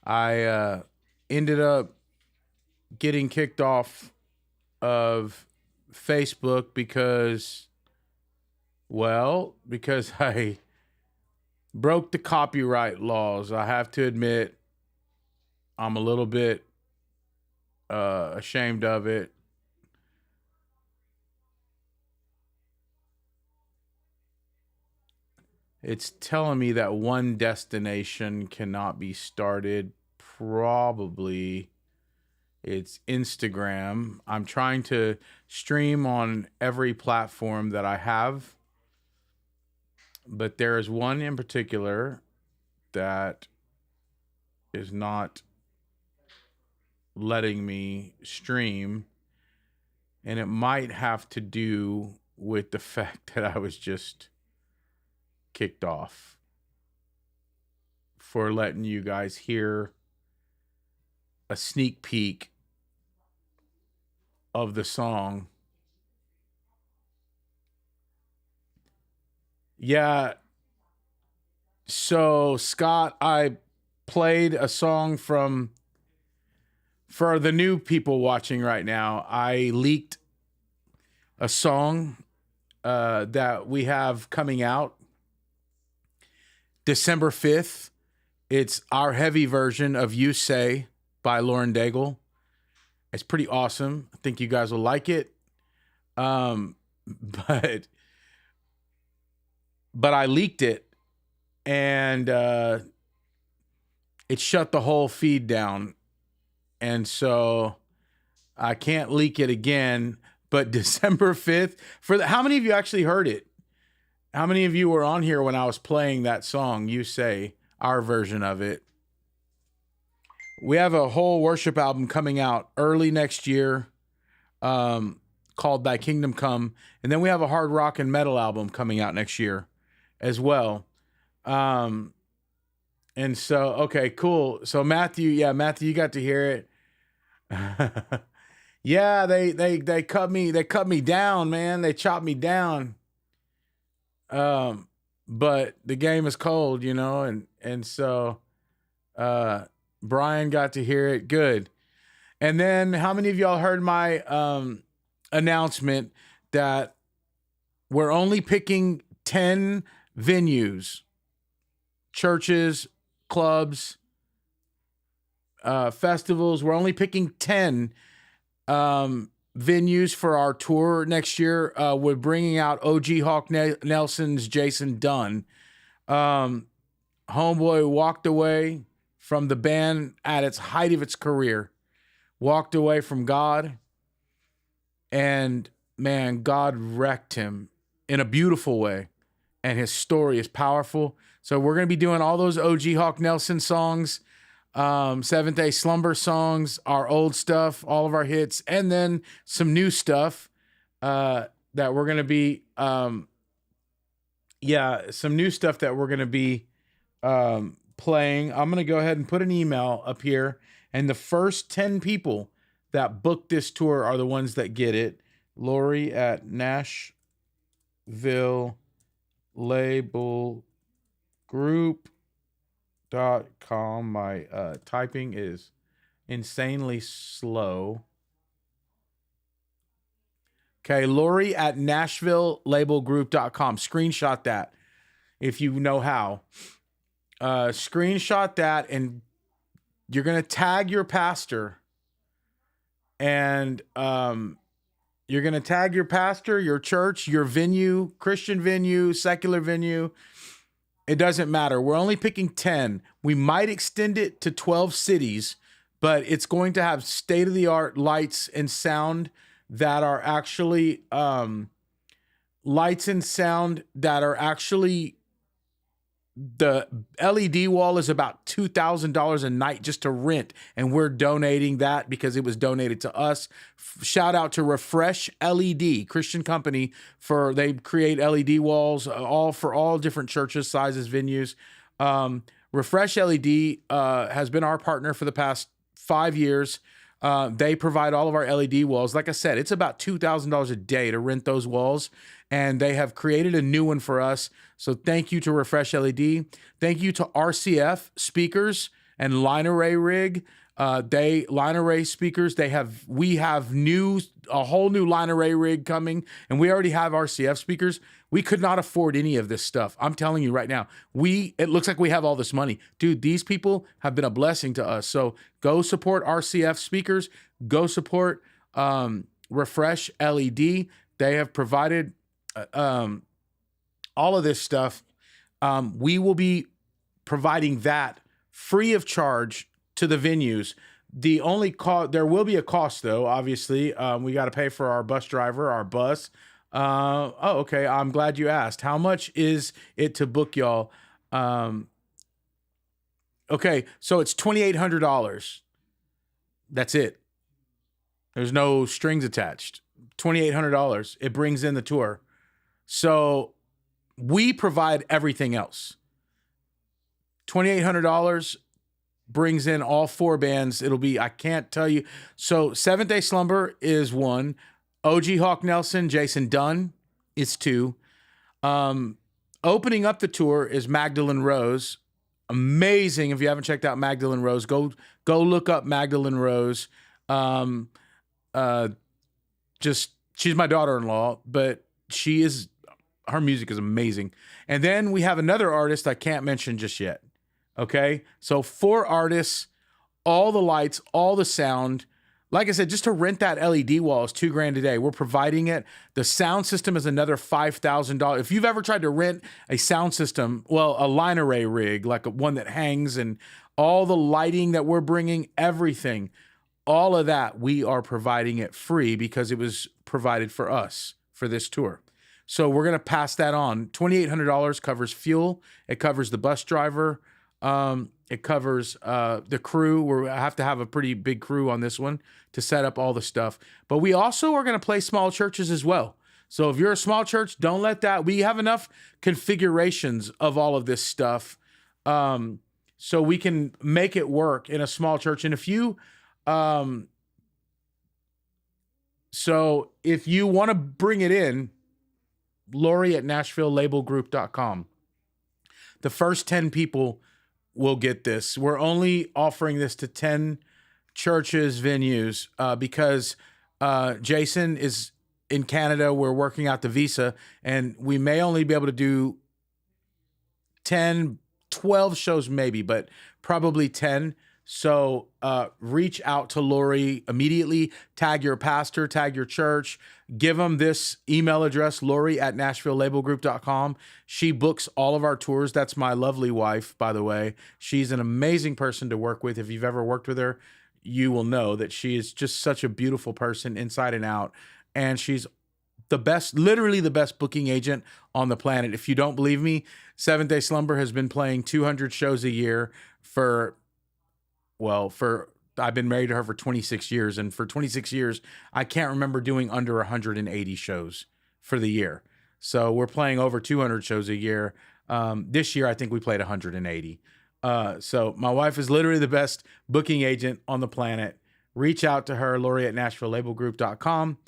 I ended up getting kicked off of Facebook because I broke the copyright laws. I have to admit, I'm a little bit ashamed of it. It's telling me that one destination cannot be started. Probably it's Instagram. I'm trying to stream on every platform that I have, but there is one in particular that is not letting me stream, and it might have to do with the fact that I was just kicked off for letting you guys hear a sneak peek of the song. Yeah, so Scott, I played a song from for the new people watching right now. I leaked a song that we have coming out December 5th. It's our heavy version of You Say by Lauren Daigle. It's pretty awesome. I think you guys will like it. But I leaked it, and it shut the whole feed down. And so I can't leak it again. But December 5th, how many of you actually heard it? How many of you were on here when I was playing that song, You Say, our version of it? We have a whole worship album coming out early next year called Thy Kingdom Come. And then we have a hard rock and metal album coming out next year as well. And so, okay, cool. So Matthew, you got to hear it. Yeah, they cut me down, man. They chopped me down. But the game is cold, and so Brian got to hear it. Good. And then how many of y'all heard my announcement that we're only picking 10 venues, churches, clubs, festivals. We're only picking 10 venues for our tour next year. We're bringing out OG Hawk Nelson's Jason Dunn. Homeboy walked away from the band at its height of its career, walked away from God, and man, God wrecked him in a beautiful way, and his story is powerful. So we're going to be doing all those OG Hawk Nelson songs, Seventh Day Slumber songs, our old stuff, all of our hits, and then some new stuff that we're going to be, some new stuff that we're going to be playing. I'm going to go ahead and put an email up here, and the first 10 people that book this tour are the ones that get it. Lori at Nashville Label Group.com. My typing is insanely slow. Okay, Lori at NashvilleLabelGroup.com. Screenshot that if you know how. Screenshot that, and you're going to tag your pastor. And you're going to tag your pastor, your church, your venue, Christian venue, secular venue. It doesn't matter. We're only picking 10. We might extend it to 12 cities, but it's going to have state-of-the-art lights and sound that are actually the LED wall is about $2,000 a night just to rent, and we're donating that because it was donated to us. Shout out to Refresh LED, Christian company, they create LED walls for all different churches, sizes, venues. Refresh LED has been our partner for the past 5 years. They provide all of our LED walls. Like I said, it's about $2,000 a day to rent those walls, and they have created a new one for us. So thank you to Refresh LED. Thank you to RCF Speakers and line array rig. Line array speakers. We have a whole new line array rig coming, and we already have RCF speakers. We could not afford any of this stuff. I'm telling you right now. It looks like we have all this money, dude. These people have been a blessing to us. So go support RCF speakers. Go support Refresh LED. They have provided all of this stuff. We will be providing that free of charge to the venues. The only there will be a cost though, obviously. We got to pay for our bus driver, our bus. Okay. I'm glad you asked. How much is it to book y'all? Okay. So it's $2,800. That's it. There's no strings attached. $2,800. It brings in the tour. So we provide everything else. $2,800 brings in all 4 bands. I can't tell you. So Seventh Day Slumber is 1. OG Hawk Nelson, Jason Dunn is 2. Opening up the tour is Magdalene Rose. Amazing. If you haven't checked out Magdalene Rose, go look up Magdalene Rose. She's my daughter-in-law, but her music is amazing. And then we have another artist I can't mention just yet. Okay. So 4 artists, all the lights, all the sound. Like I said, just to rent that LED wall is $2,000 a day. We're providing it. The sound system is another $5,000. If you've ever tried to rent a sound system, a line array rig, like one that hangs, and all the lighting that we're bringing, everything, all of that, we are providing it free because it was provided for us for this tour. So we're going to pass that on. $2,800 covers fuel. It covers the bus driver. It covers the crew. We have to have a pretty big crew on this one to set up all the stuff. But we also are going to play small churches as well. So if you're a small church, don't let that. We have enough configurations of all of this stuff so we can make it work in a small church. And if you want to bring it in, Lori at NashvilleLabelGroup.com. The first 10 people will get this. We're only offering this to 10 churches, venues, because Jason is in Canada. We're working out the visa, and we may only be able to do 10, 12 shows maybe, but probably 10. So reach out to Lori immediately. Tag your pastor, tag your church. Give them this email address, Lori at NashvilleLabelGroup.com. She books all of our tours. That's my lovely wife, by the way. She's an amazing person to work with. If you've ever worked with her, you will know that she is just such a beautiful person inside and out. And she's the best, literally the best booking agent on the planet. If you don't believe me, Seventh Day Slumber has been playing 200 shows a year I've been married to her for 26 years. And for 26 years, I can't remember doing under 180 shows for the year. So we're playing over 200 shows a year. This year, I think we played 180. So my wife is literally the best booking agent on the planet. Reach out to her, Lori at NashvilleLabelGroup.com.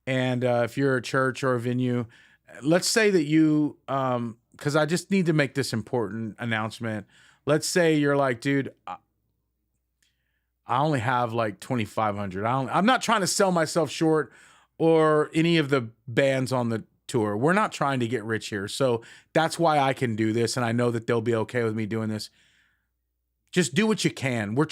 And if you're a church or a venue, let's say that you, because I just need to make this important announcement. Let's say you're like, dude, I only have like 2,500. I'm not trying to sell myself short or any of the bands on the tour. We're not trying to get rich here. So that's why I can do this. And I know that they'll be okay with me doing this. Just do what you can. We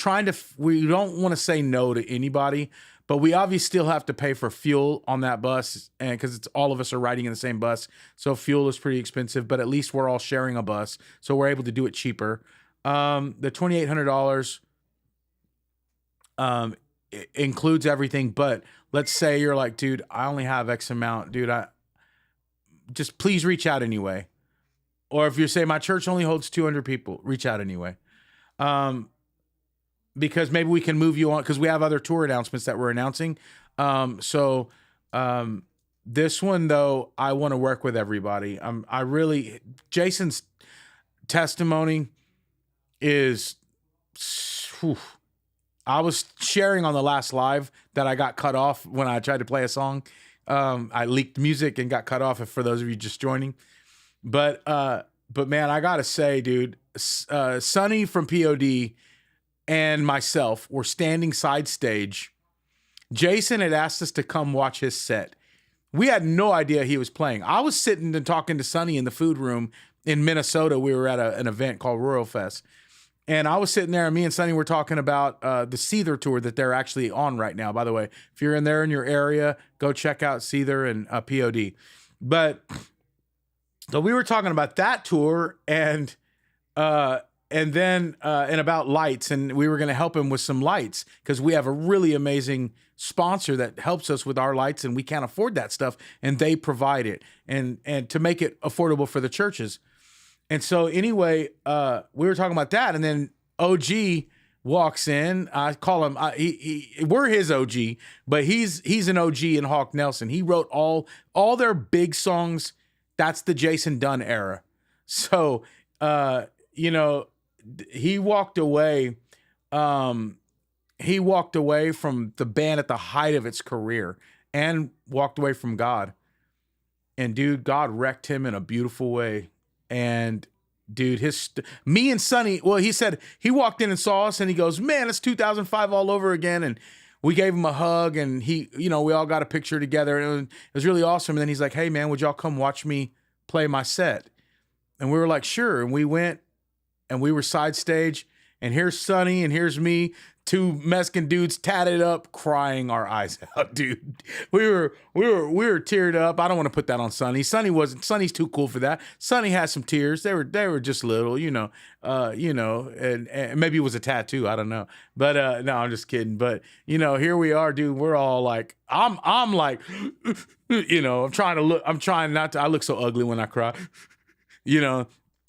don't want to say no to anybody, but we obviously still have to pay for fuel on that bus, and because it's all of us are riding in the same bus. So fuel is pretty expensive, but at least we're all sharing a bus. So we're able to do it cheaper. The $2,800, it includes everything, but let's say you're like, dude, I only have X amount, dude. Just please reach out anyway. Or if you say my church only holds 200 people, reach out anyway. Because maybe we can move you on, because we have other tour announcements that we're announcing. This one though, I want to work with everybody. Jason's testimony is, whew. I was sharing on the last live that I got cut off when I tried to play a song. I leaked music and got cut off, for those of you just joining. But man, I gotta say, dude, Sonny from POD and myself were standing side stage. Jason had asked us to come watch his set. We had no idea he was playing. I was sitting and talking to Sonny in the food room in Minnesota. We were at an event called Royal Fest. And I was sitting there, and me and Sonny were talking about the Seether tour that they're actually on right now. By the way, if you're in there in your area, go check out Seether and POD. But so we were talking about that tour and about lights, and we were going to help him with some lights because we have a really amazing sponsor that helps us with our lights, and we can't afford that stuff, and they provide it, and to make it affordable for the churches. And so anyway, we were talking about that, and then OG walks in. I call him. We're his OG, but he's an OG in Hawk Nelson. He wrote all their big songs. That's the Jason Dunn era. So he walked away. He walked away from the band at the height of its career, and walked away from God. And dude, God wrecked him in a beautiful way. And dude, me and Sonny, well, he said he walked in and saw us, and he goes, "Man, it's 2005 all over again." And we gave him a hug, and we all got a picture together, and it was really awesome. And then he's like, "Hey man, would y'all come watch me play my set?" And we were like, "Sure." And we went, and we were side stage, and here's Sonny and here's me, two Mexican dudes tatted up, crying our eyes out, dude. We were teared up. I don't want to put that on Sonny. Sonny's too cool for that. Sonny had some tears. They were just little, and maybe it was a tattoo. I don't know. But no, I'm just kidding. But here we are, dude. We're all like, I'm like, I'm trying not to. I look so ugly when I cry,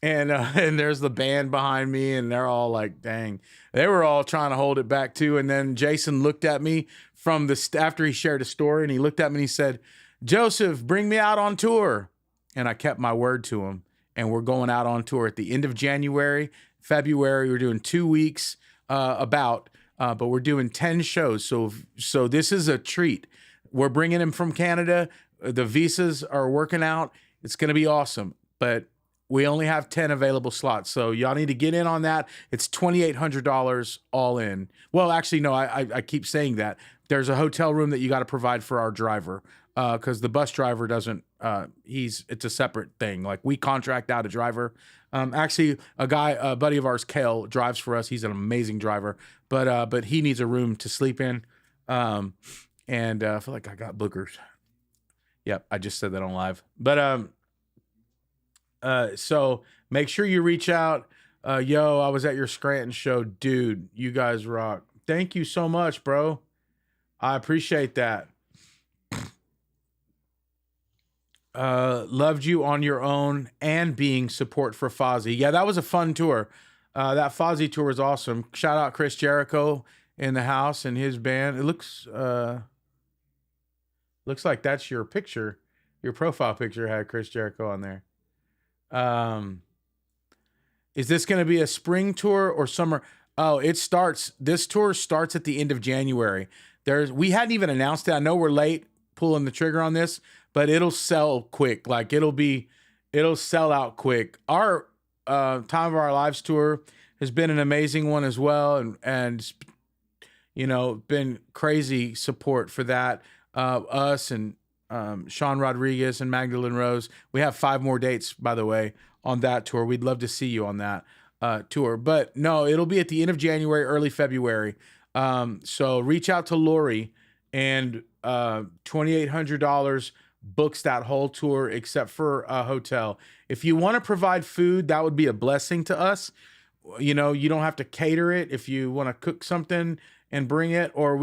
And there's the band behind me, and they're all like, dang. They were all trying to hold it back too. And then Jason looked at me after he shared a story, and he looked at me and he said, "Joseph, bring me out on tour." And I kept my word to him. And we're going out on tour at the end of January, February. We're doing 2 weeks but we're doing 10 shows. So this is a treat. We're bringing him from Canada. The visas are working out. It's going to be awesome. But we only have 10 available slots, so y'all need to get in on that. It's $2,800 all in. Well, actually, no, I keep saying that. There's a hotel room that you got to provide for our driver because the bus driver doesn't. It's a separate thing. Like, we contract out a driver. Actually, a buddy of ours, Kale, drives for us. He's an amazing driver, but he needs a room to sleep in. And I feel like I got boogers. Yep, I just said that on live, but so make sure you reach out. Yo, I was at your Scranton show. Dude, you guys rock. Thank you so much, bro. I appreciate that. Loved you on your own and being support for Fozzy. Yeah, that was a fun tour. That Fozzy tour was awesome. Shout out Chris Jericho in the house and his band. It looks like that's your picture. Your profile picture had Chris Jericho on there. Is this going to be a spring tour or summer? Oh, this tour starts at the end of January. We hadn't even announced it. I know we're late pulling the trigger on this, but it'll sell quick. Like, it'll sell out quick. Our Time of Our Lives tour has been an amazing one as well. And been crazy support for that. Us and Sean Rodriguez and Magdalene Rose. We have 5 more dates, by the way, on that tour. We'd love to see you on that tour. But no, it'll be at the end of January, early February. So reach out to Lori, and $2,800 books that whole tour except for a hotel. If you want to provide food, that would be a blessing to us. You don't have to cater it if you want to cook something and bring it, or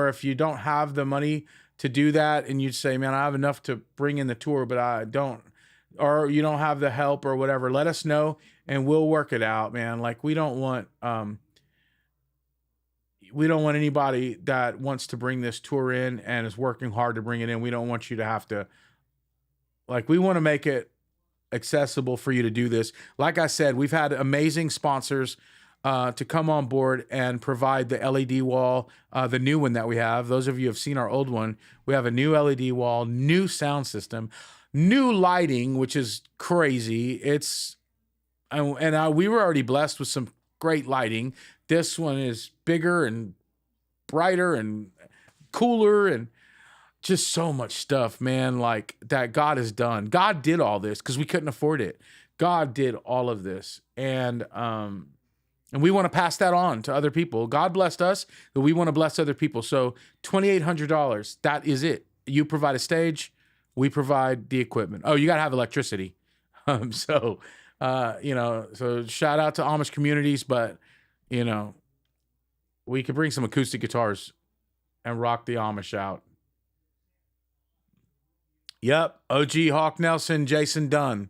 if you don't have the money to do that, and you'd say, "Man, I have enough to bring in the tour, but I don't," or you don't have the help or whatever, let us know and we'll work it out, man. Like, we don't want anybody that wants to bring this tour in and is working hard to bring it in. We don't want you to have to, we want to make it accessible for you to do this. Like I said, we've had amazing sponsors to come on board and provide the LED wall, the new one that we have. Those of you who have seen our old one, we have a new LED wall, new sound system, new lighting, which is crazy. We were already blessed with some great lighting. This one is bigger and brighter and cooler and just so much stuff, man, like that God has done. God did all this because we couldn't afford it. God did all of this. And we want to pass that on to other people. God blessed us, but we want to bless other people. So $2,800, that is it. You provide a stage, we provide the equipment. Oh, you got to have electricity. So shout out to Amish communities, but, we could bring some acoustic guitars and rock the Amish out. Yep, OG Hawk Nelson, Jason Dunn.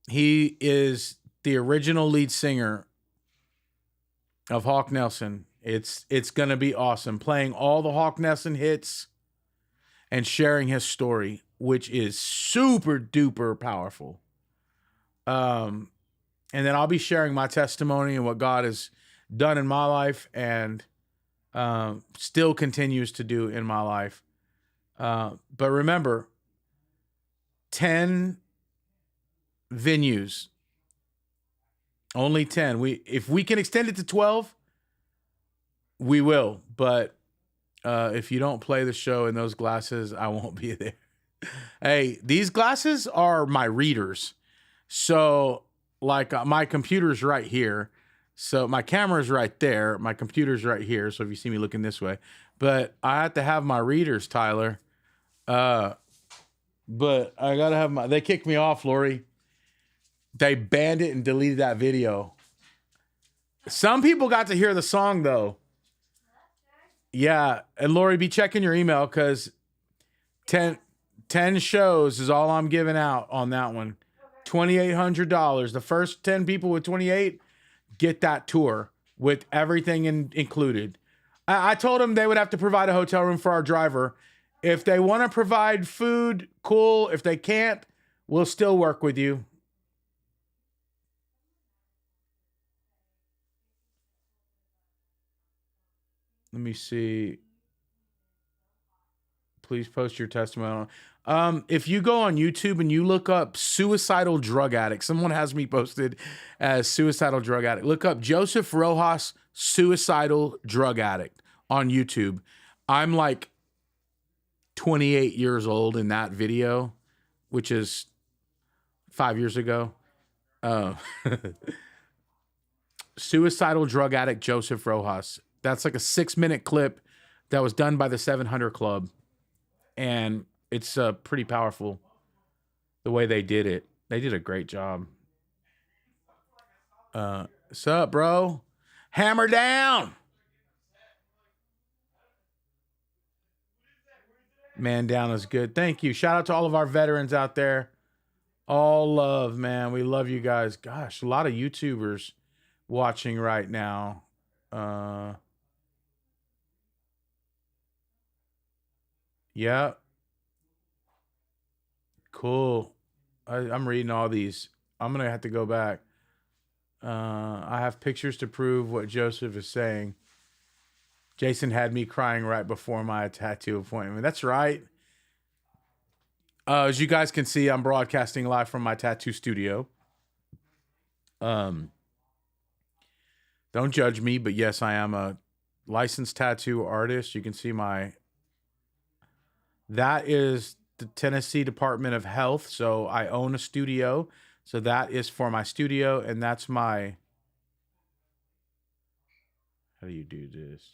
He is the original lead singer of Hawk Nelson. It's going to be awesome. Playing all the Hawk Nelson hits and sharing his story, which is super duper powerful. And then I'll be sharing my testimony and what God has done in my life and still continues to do in my life. But remember, 10 venues, only 10. If we can extend it to 12, we will. But if you don't play the show in those glasses, I won't be there. Hey, these glasses are my readers. So like my computer's right here. So my camera's right there. My computer's right here. So if you see me looking this way, but I have to have my readers, Tyler. But I gotta have they kicked me off, Lori. They banned it and deleted that video. Some people got to hear the song though. Yeah. And Lori, be checking your email because 10 shows is all I'm giving out on that one. $2,800. The first 10 people with 28 get that tour with everything included. I told them they would have to provide a hotel room for our driver. If they want to provide food, cool. If they can't, we'll still work with you. Let me see. Please post your testimony. If you go on YouTube and you look up suicidal drug addict, someone has me posted as suicidal drug addict. Look up Joseph Rojas, suicidal drug addict on YouTube. I'm like 28 years old in that video, which is 5 years ago. Suicidal drug addict Joseph Rojas. That's like a 6-minute clip that was done by the 700 Club. And it's pretty powerful the way they did it. They did a great job. What's up, bro? Hammer down. Man down is good. Thank you. Shout out to all of our veterans out there. All love, man. We love you guys. Gosh, a lot of YouTubers watching right now. Yeah. Cool. I'm reading all these. I'm going to have to go back. I have pictures to prove what Joseph is saying. Jason had me crying right before my tattoo appointment. That's right. As you guys can see, I'm broadcasting live from my tattoo studio. Don't judge me, but yes, I am a licensed tattoo artist. You can see that is the Tennessee Department of Health. So I own a studio. So that is for my studio. And that's how do you do this?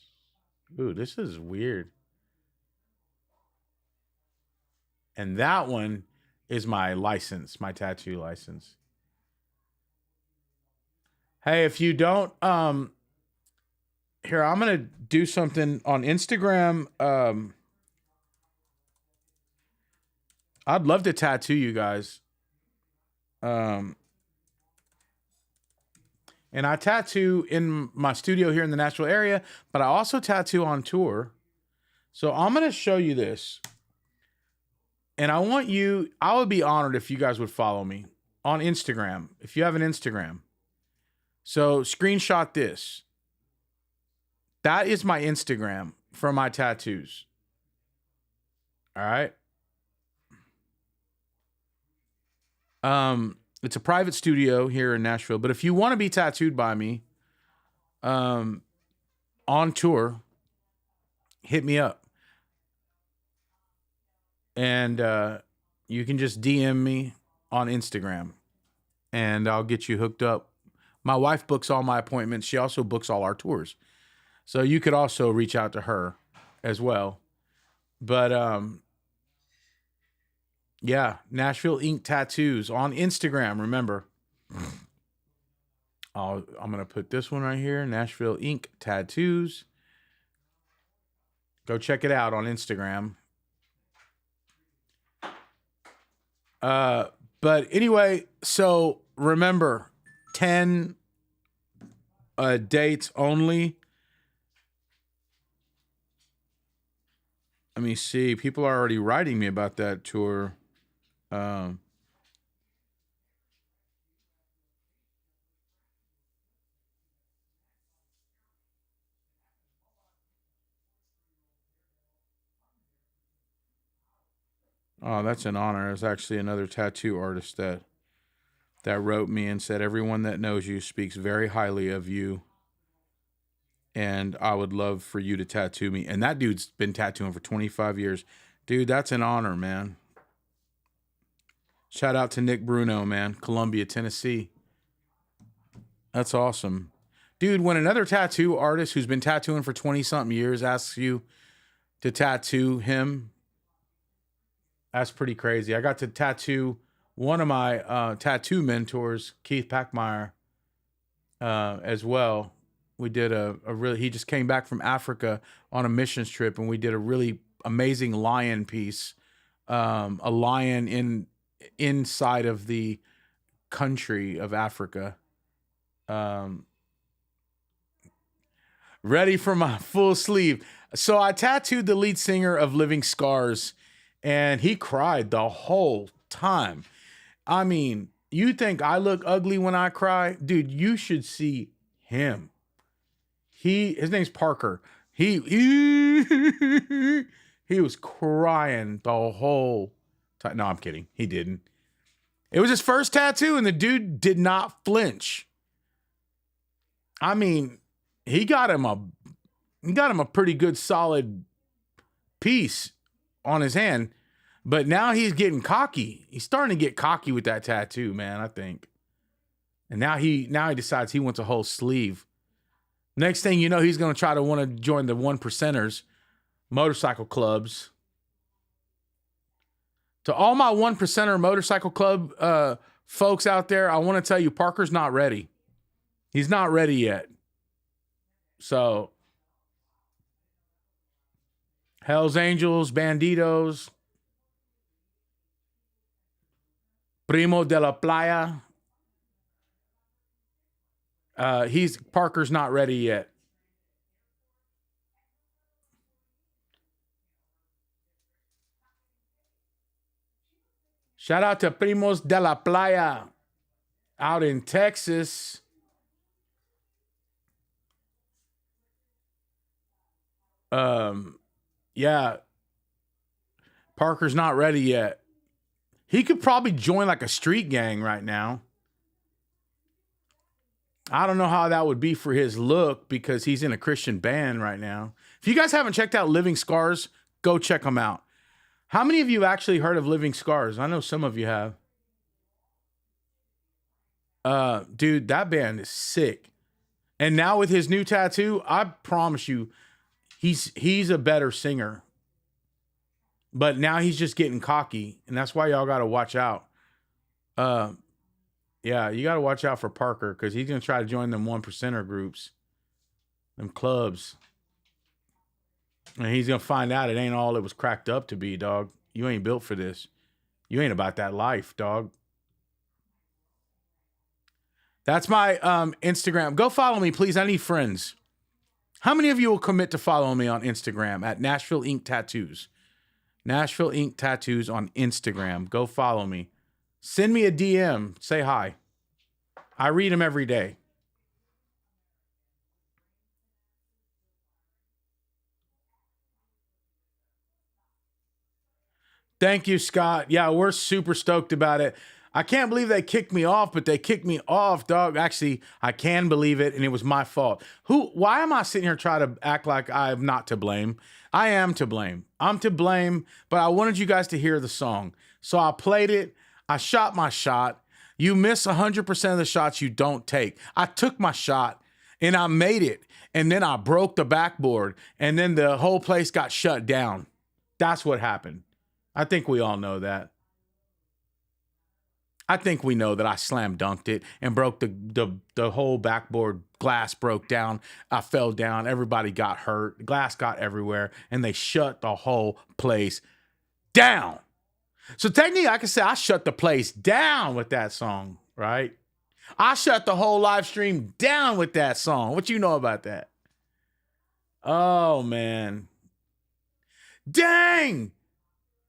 Ooh, this is weird. And that one is my license, my tattoo license. Hey, if you don't, here, I'm going to do something on Instagram. I'd love to tattoo you guys. And I tattoo in my studio here in the Nashville area, but I also tattoo on tour. So I'm going to show you this. And I would be honored if you guys would follow me on Instagram, if you have an Instagram. So screenshot this. That is my Instagram for my tattoos. All right. It's a private studio here in Nashville. But if you want to be tattooed by me on tour, hit me up. And you can just DM me on Instagram and I'll get you hooked up. My wife books all my appointments. She also books all our tours. So you could also reach out to her as well. But yeah, Nashville Ink Tattoos on Instagram. Remember, I'm going to put this one right here, Nashville Ink Tattoos. Go check it out on Instagram. But anyway, so remember, 10 dates only. Let me see. People are already writing me about that tour. Oh, that's an honor. There's actually another tattoo artist that wrote me and said, everyone that knows you speaks very highly of you. And I would love for you to tattoo me. And that dude's been tattooing for 25 years. Dude, that's an honor, man. Shout out to Nick Bruno, man. Columbia, Tennessee. That's awesome. Dude, when another tattoo artist who's been tattooing for 20-something years asks you to tattoo him, that's pretty crazy. I got to tattoo one of my tattoo mentors, Keith Packmeyer, as well. We did he just came back from Africa on a missions trip, and we did a really amazing lion piece. A lion inside of the country of Africa. Ready for my full sleeve. So I tattooed the lead singer of Living Scars, and he cried the whole time. I mean, you think I look ugly when I cry? Dude, you should see him. His name's Parker. He was crying the whole time. No, I'm kidding. He didn't. It was his first tattoo, and the dude did not flinch. I mean, he got him a pretty good solid piece on his hand, but now he's getting cocky. He's starting to get cocky with that tattoo, man, I think. And now he decides he wants a whole sleeve. Next thing you know, he's going to try to want to join the 1%ers motorcycle clubs. To all my 1%er motorcycle club folks out there, I want to tell you, Parker's not ready. He's not ready yet. So, Hells Angels, Bandidos, Primo de la Playa. Parker's not ready yet. Shout out to Primos de la Playa out in Texas. Yeah. Parker's not ready yet. He could probably join like a street gang right now. I don't know how that would be for his look because he's in a Christian band right now. If you guys haven't checked out Living Scars, go check them out. How many of you actually heard of Living Scars? I know some of you have. Dude, that band is sick. And now with his new tattoo, I promise you, he's a better singer. But now he's just getting cocky, and that's why y'all got to watch out. Yeah, you got to watch out for Parker because he's going to try to join them 1%er groups, them clubs. And he's going to find out it ain't all it was cracked up to be, dog. You ain't built for this. You ain't about that life, dog. That's my Instagram. Go follow me, please. I need friends. How many of you will commit to follow me on Instagram at Nashville Ink Tattoos? Nashville Ink Tattoos on Instagram. Go follow me. Send me a DM. Say hi. I read them every day. Thank you, Scott. Yeah, we're super stoked about it. I can't believe they kicked me off, but they kicked me off, dog. Actually, I can believe it, and it was my fault. Why am I sitting here trying to act like I'm not to blame? I am to blame. I'm to blame, but I wanted you guys to hear the song. So I played it. I shot my shot. You miss 100% of the shots you don't take. I took my shot, and I made it, and then I broke the backboard, and then the whole place got shut down. That's what happened. I think we all know that. I think we know that I slam dunked it and broke the whole backboard. Glass broke down. I fell down. Everybody got hurt. Glass got everywhere, and they shut the whole place down. So technically, I can say I shut the place down with that song, right? I shut the whole live stream down with that song. What you know about that? Oh, man. Dang!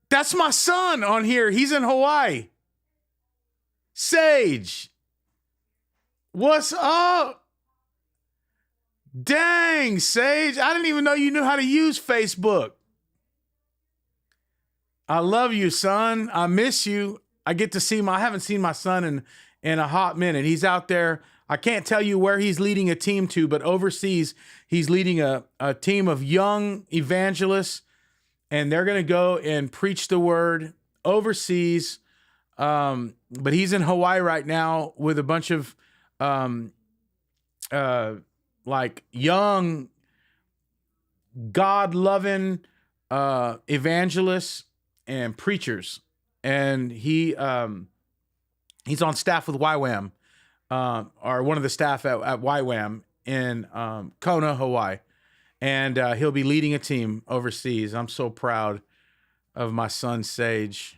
That's my son on here. He's in Hawaii. Sage, what's up? Dang, Sage, I didn't even know you knew how to use Facebook. I love you, son. I miss you. I get to see I haven't seen my son in a hot minute. He's out there. I can't tell you where he's leading a team to, but overseas, he's leading a team of young evangelists, and they're going to go and preach the word overseas. But he's in Hawaii right now with a bunch of, like young, God-loving, evangelists and preachers. And he's on staff with YWAM, or one of the staff at YWAM in, Kona, Hawaii. And, he'll be leading a team overseas. I'm so proud of my son, Sage.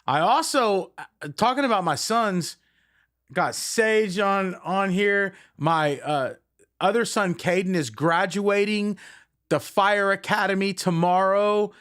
I also, talking about my sons, got Sage on here. My other son, Caden, is graduating the Fire Academy tomorrow,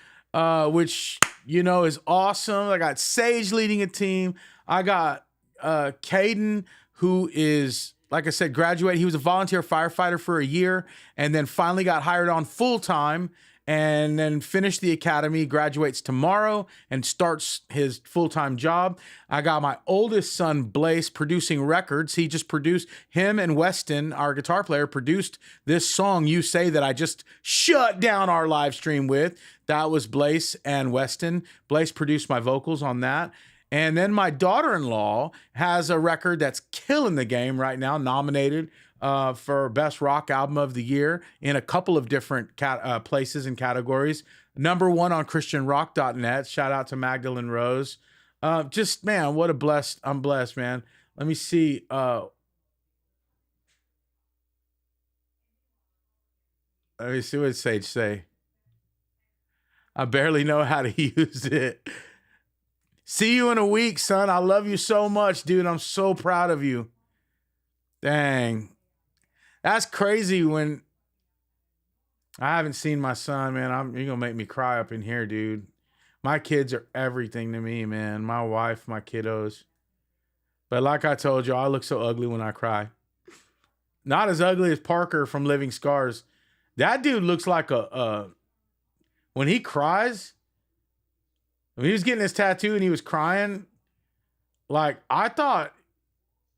which, is awesome. I got Sage leading a team. I got Caden, who is, like I said, graduated. He was a volunteer firefighter for a year and then finally got hired on full-time, and then finished the academy, graduates tomorrow, and starts his full-time job. I got my oldest son, Blaze, producing records. He just produced, him and Weston, our guitar player, produced this song, You Say, that I just shut down our live stream with. That was Blaze and Weston. Blaze produced my vocals on that. And then my daughter-in-law has a record that's killing the game right now, nominated for Best Rock Album of the Year in a couple of different places and categories. #1 on ChristianRock.net. Shout out to Magdalene Rose. Just, man, what I'm blessed, man. Let me see. Let me see what Sage say. I barely know how to use it. See you in a week, son. I love you so much, dude. I'm so proud of you. Dang. That's crazy when I haven't seen my son, man. You're going to make me cry up in here, dude. My kids are everything to me, man. My wife, my kiddos. But like I told you, I look so ugly when I cry. Not as ugly as Parker from Living Scars. That dude looks like when he cries, when he was getting his tattoo and he was crying, like, I thought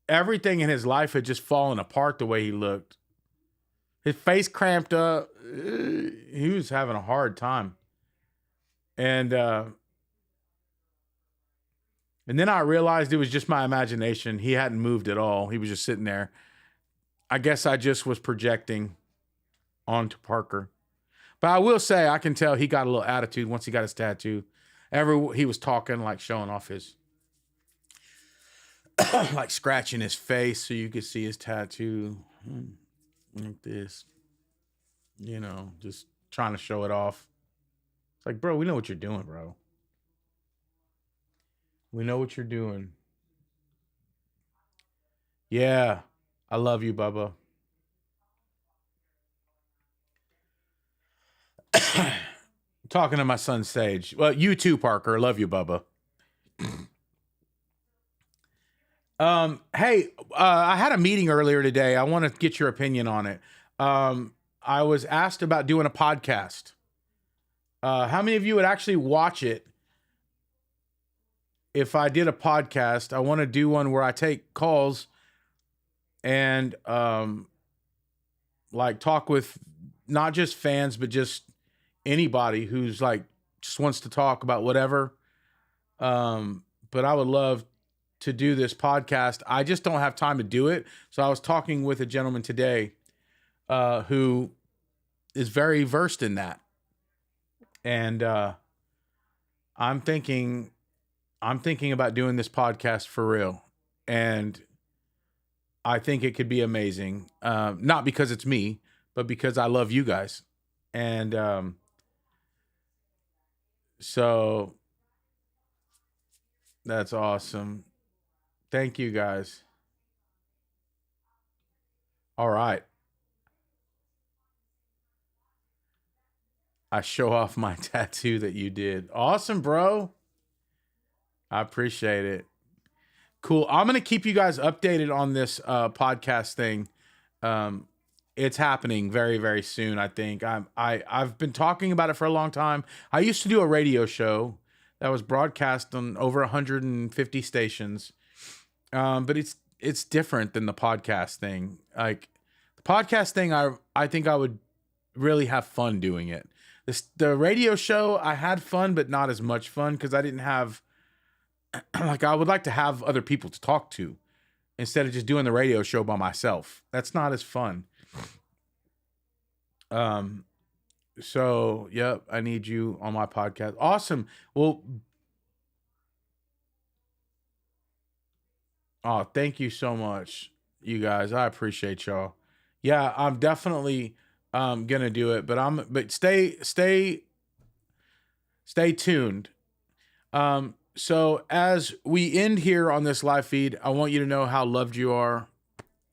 everything in his life had just fallen apart the way he looked. His face cramped up. He was having a hard time. And then I realized it was just my imagination. He hadn't moved at all. He was just sitting there. I guess I just was projecting onto Parker. But I will say, I can tell he got a little attitude once he got his tattoo. He was talking, like showing off his, like scratching his face so you could see his tattoo. Like this, just trying to show it off. It's like, bro, we know what you're doing, bro. We know what you're doing. Yeah, I love you, Bubba. Talking to my son, Sage. Well, you too, Parker. I love you, Bubba. Hey, I had a meeting earlier today. I want to get your opinion on it. I was asked about doing a podcast. How many of you would actually watch it? if I did a podcast, I want to do one where I take calls and like talk with not just fans, but just anybody who's like just wants to talk about whatever. But I would love to do this podcast. I just don't have time to do it. So I was talking with a gentleman today who is very versed in that. And I'm thinking about doing this podcast for real. And I think it could be amazing. Not because it's me, but because I love you guys. And so that's awesome. Thank you guys. All right. I show off my tattoo that you did. Awesome, bro. I appreciate it. Cool. I'm going to keep you guys updated on this podcast thing. It's happening very, very soon, I think. I've been talking about it for a long time. I used to do a radio show that was broadcast on over 150 stations. But it's different than the podcast thing. Like the podcast thing, I think I would really have fun doing it. The radio show, I had fun, but not as much fun because I didn't have like I would like to have other people to talk to instead of just doing the radio show by myself. That's not as fun. So yep, I need you on my podcast. Awesome. Well, oh, thank you so much, you guys. I appreciate y'all. Yeah, I'm definitely gonna do it, but stay tuned. So as we end here on this live feed, I want you to know how loved you are.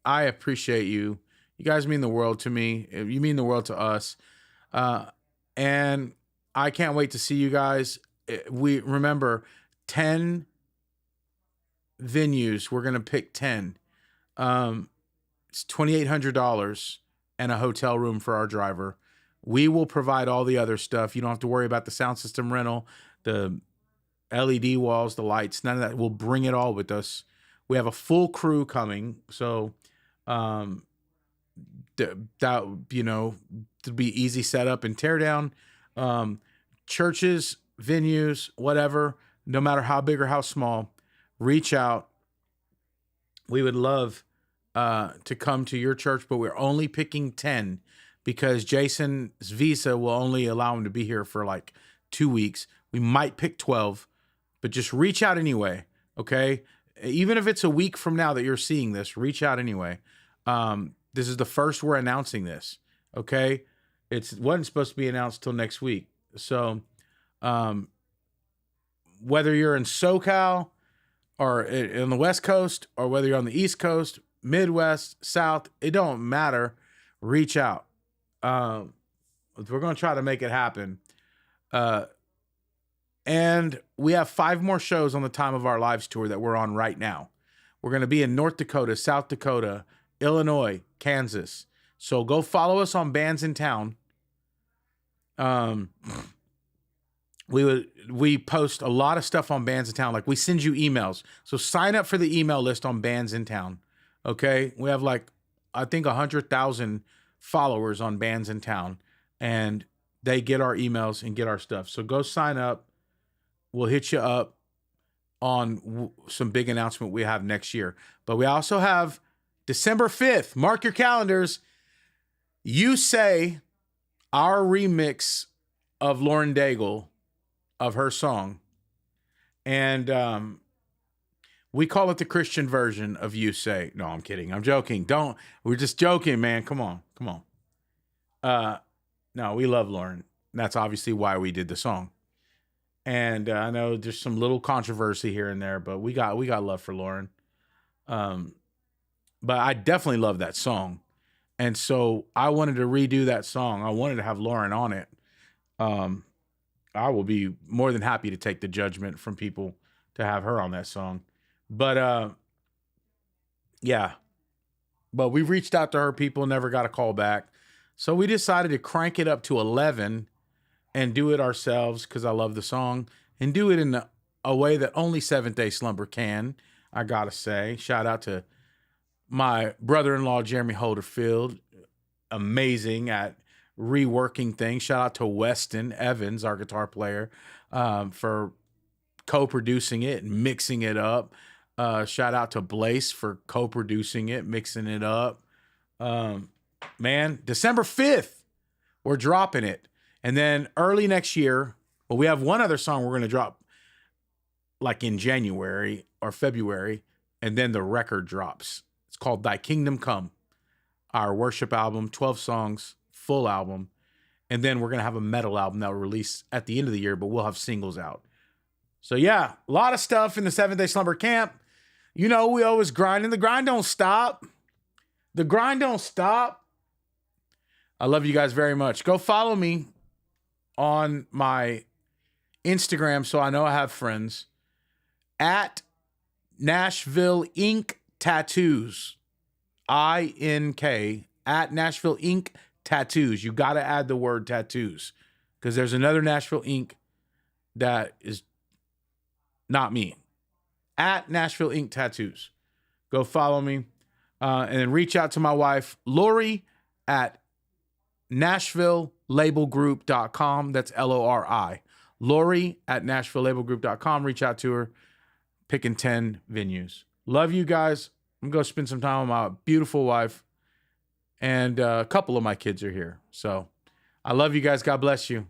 I appreciate you. You guys mean the world to me. You mean the world to us. And I can't wait to see you guys. We remember 10 venues. We're going to pick 10. It's $2,800 and a hotel room for our driver. We will provide all the other stuff. You don't have to worry about the sound system rental, the LED walls, the lights, none of that. We'll bring it all with us. We have a full crew coming. So, that, you know, to be easy setup and tear down. Churches, venues, whatever, no matter how big or how small, reach out. We would love to come to your church, but we're only picking 10 because Jason's visa will only allow him to be here for like 2 weeks. We might pick 12, but just reach out anyway. Okay. Even if it's a week from now that you're seeing this, reach out anyway. This is the first we're announcing this. Okay. It wasn't supposed to be announced till next week. So, whether you're in SoCal or in the West Coast, or whether you're on the East Coast, Midwest, South, it don't matter. Reach out. We're going to try to make it happen. And we have 5 more shows on the Time of Our Lives tour that we're on right now. We're going to be in North Dakota, South Dakota, Illinois, Kansas. So go follow us on Bands in Town. We post a lot of stuff on Bands in Town. Like we send you emails. So sign up for the email list on Bands in Town. Okay. We have like, I think 100,000 followers on Bands in Town, and they get our emails and get our stuff. So go sign up. We'll hit you up on some big announcement we have next year. But we also have December 5th. Mark your calendars. You Say, our remix of Lauren Daigle, of her song. And we call it the Christian version of You Say. No, I'm kidding. I'm joking. We're just joking, man. Come on. No, we love Lauren. That's obviously why we did the song. And I know there's some little controversy here and there, but we got love for Lauren. But I definitely love that song. And so I wanted to redo that song. I wanted to have Lauren on it. I will be more than happy to take the judgment from people to have her on that song. But yeah. But we reached out to her people, never got a call back. So we decided to crank it up to 11 and do it ourselves because I love the song, and do it in a way that only Seventh Day Slumber can, I gotta say. Shout out to my brother-in-law, Jeremy Holderfield, amazing at reworking things. Shout out to Weston Evans, our guitar player, for co-producing it and mixing it up. Shout out to Blaze for co-producing it, mixing it up. Man, December 5th, we're dropping it. And then early next year, well, we have one other song we're going to drop like in January or February, and then the record drops. It's called Thy Kingdom Come, our worship album, 12 songs, full album. And then we're going to have a metal album that will release at the end of the year, but we'll have singles out. So yeah, a lot of stuff in the 7 Day Slumber camp. You know, we always grind, and the grind don't stop. The grind don't stop. I love you guys very much. Go follow me on my Instagram so I know I have friends. At Nashville Ink Tattoos. INK. At Nashville Ink Tattoos. You got to add the word tattoos, because there's another Nashville Ink that is not me. At Nashville Ink Tattoos. Go follow me. And then reach out to my wife, Lori, at NashvilleLabelGroup.com. That's Lori. Lori at NashvilleLabelGroup.com. Reach out to her. Picking 10 venues. Love you guys. I'm going to spend some time with my beautiful wife. And a couple of my kids are here. So I love you guys. God bless you.